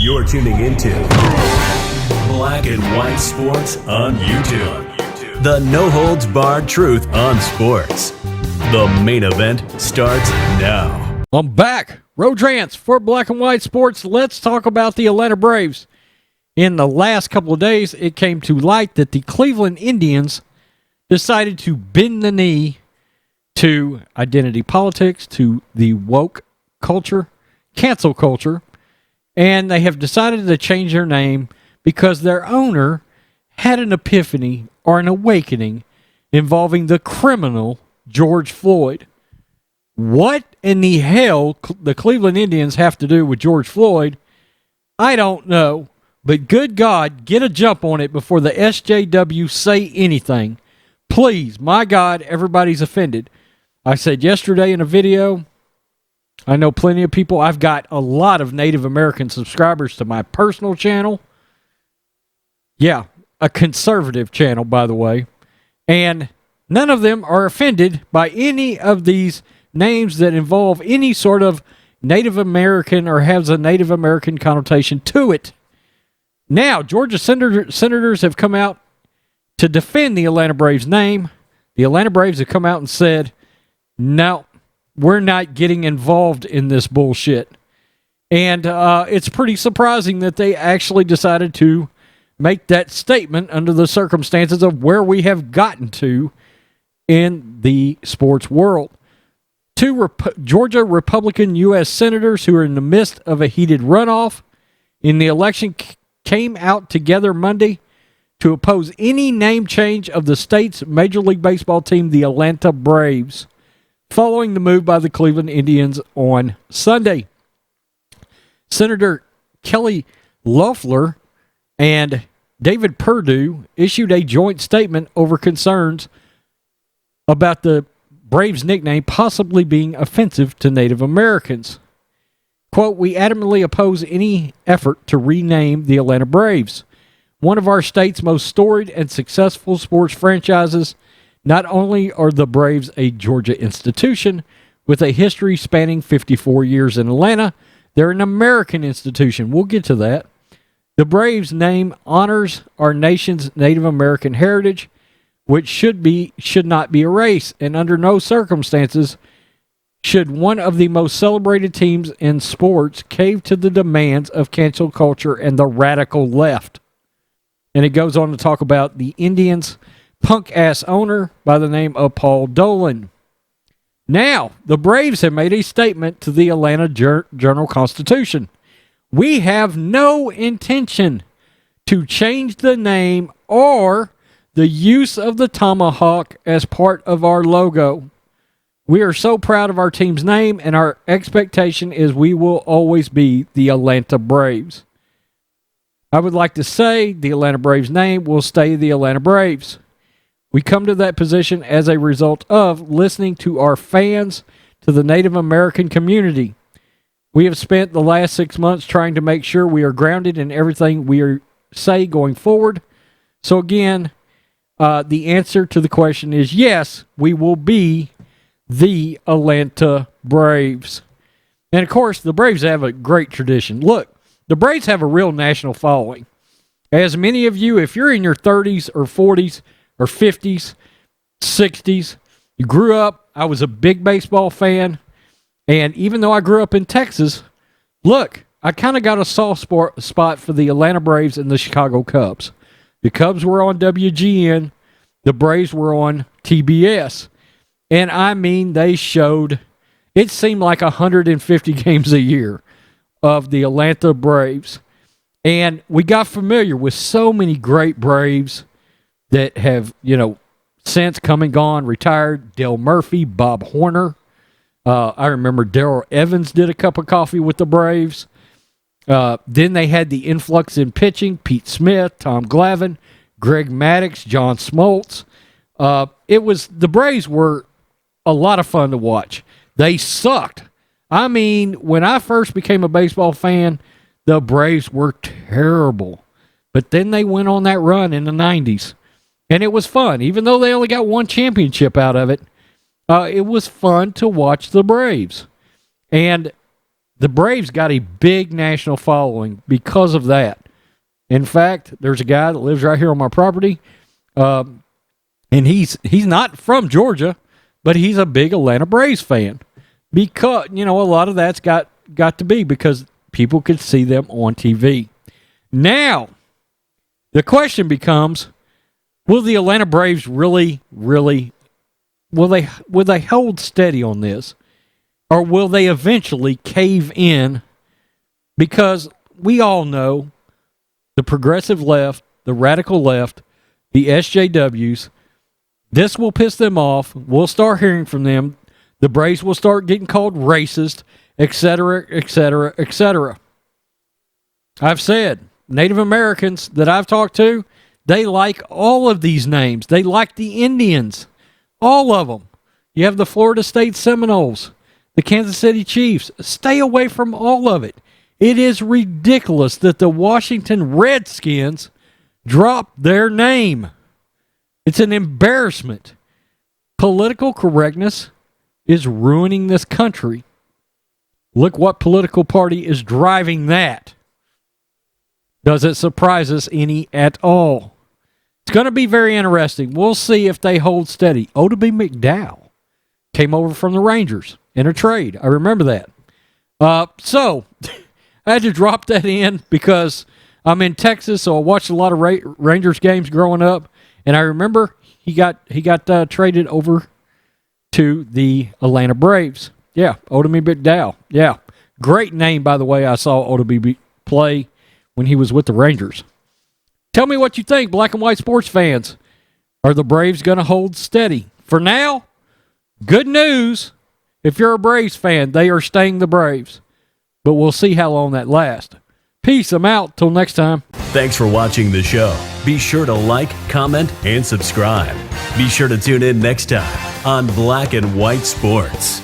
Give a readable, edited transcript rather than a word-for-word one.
You're tuning into Black and White Sports on YouTube. The no-holds-barred truth on sports. The main event starts now. I'm back. Rodrans for Black and White Sports. Let's talk about the Atlanta Braves. In the last couple of days, it came to light that the Cleveland Indians decided to bend the knee to identity politics, to the woke culture, cancel culture, and they have decided to change their name because their owner had an epiphany or an awakening involving the criminal George Floyd. What in the hell the Cleveland Indians have to do with George Floyd, I don't know. But good God, get a jump on it before the SJW say anything. Please, my God, everybody's offended. I said yesterday in a video, I know plenty of people. I've got a lot of Native American subscribers to my personal channel. Yeah, a conservative channel, by the way. And none of them are offended by any of these names that involve any sort of Native American or has a Native American connotation to it. Now, Georgia senators have come out to defend the Atlanta Braves name. The Atlanta Braves have come out and said, no, we're not getting involved in this bullshit. And it's pretty surprising that they actually decided to make that statement under the circumstances of where we have gotten to in the sports world. Two Georgia Republican U.S. senators who are in the midst of a heated runoff in the election came out together Monday to oppose any name change of the state's Major League Baseball team, the Atlanta Braves, following the move by the Cleveland Indians on Sunday. Senator Kelly Loeffler and David Perdue issued a joint statement over concerns about the Braves nickname possibly being offensive to Native Americans. Quote, we adamantly oppose any effort to rename the Atlanta Braves, one of our state's most storied and successful sports franchises. Not only are the Braves a Georgia institution with a history spanning 54 years in Atlanta, they're an American institution. We'll get to that. The Braves name honors our nation's Native American heritage, which should not be erased, and under no circumstances should one of the most celebrated teams in sports cave to the demands of cancel culture and the radical left. And it goes on to talk about the Indians' punk-ass owner by the name of Paul Dolan. Now, the Braves have made a statement to the Atlanta Journal-Constitution. We have no intention to change the name or the use of the tomahawk as part of our logo. We are so proud of our team's name, and our expectation is we will always be the Atlanta Braves. I would like to say the Atlanta Braves name will stay the Atlanta Braves. We come to that position as a result of listening to our fans, to the Native American community. We have spent the last 6 months trying to make sure we are grounded in everything we say going forward. So again, the answer to the question is yes, we will be the Atlanta Braves. And of course, the Braves have a great tradition. Look, the Braves have a real national following. As many of you, if you're in your 30s or 40s or 50s, 60s, you grew up, I was a big baseball fan, and even though I grew up in Texas, look, I kind of got a soft spot for the Atlanta Braves and the Chicago Cubs. The Cubs were on WGN, the Braves were on TBS. And I mean, they showed, it seemed like 150 games a year of the Atlanta Braves. And we got familiar with so many great Braves that have, since come and gone, retired. Dale Murphy, Bob Horner. I remember Darrell Evans did a cup of coffee with the Braves. Then they had the influx in pitching. Pete Smith, Tom Glavine, Greg Maddux, John Smoltz. The Braves were a lot of fun to watch. They sucked. I mean, when I first became a baseball fan, the Braves were terrible. But then they went on that run in the 90s. And it was fun. Even though they only got one championship out of it, it was fun to watch the Braves. And the Braves got a big national following because of that. In fact, there's a guy that lives right here on my property, and he's not from Georgia, but he's a big Atlanta Braves fan because, a lot of that's got to be because people could see them on TV. Now, the question becomes, will the Atlanta Braves really, will they hold steady on this? Or will they eventually cave in? Because we all know the progressive left, the radical left, the SJWs, this will piss them off. We'll start hearing from them. The Braves will start getting called racist, etc., etc., etc. I've said, Native Americans that I've talked to, they like all of these names. They like the Indians, all of them. You have the Florida State Seminoles, the Kansas City Chiefs. Stay away from all of it. It is ridiculous that the Washington Redskins dropped their name. It's an embarrassment. Political correctness is ruining this country. Look what political party is driving that. Does it surprise us any at all? It's going to be very interesting. We'll see if they hold steady. Oddibe McDowell came over from the Rangers in a trade. I remember that. So I had to drop that in because I'm in Texas, so I watched a lot of Rangers games growing up, and I remember he got traded over to the Atlanta Braves. Yeah, Oddibe McDowell. Yeah, great name, by the way. I saw Oddibe play when he was with the Rangers. Tell me what you think, black and white sports fans. Are the Braves going to hold steady? For now, good news. If you're a Braves fan, they are staying the Braves. But we'll see how long that lasts. Peace. I'm out. Till next time. Thanks for watching the show. Be sure to like, comment, and subscribe. Be sure to tune in next time on Black and White Sports.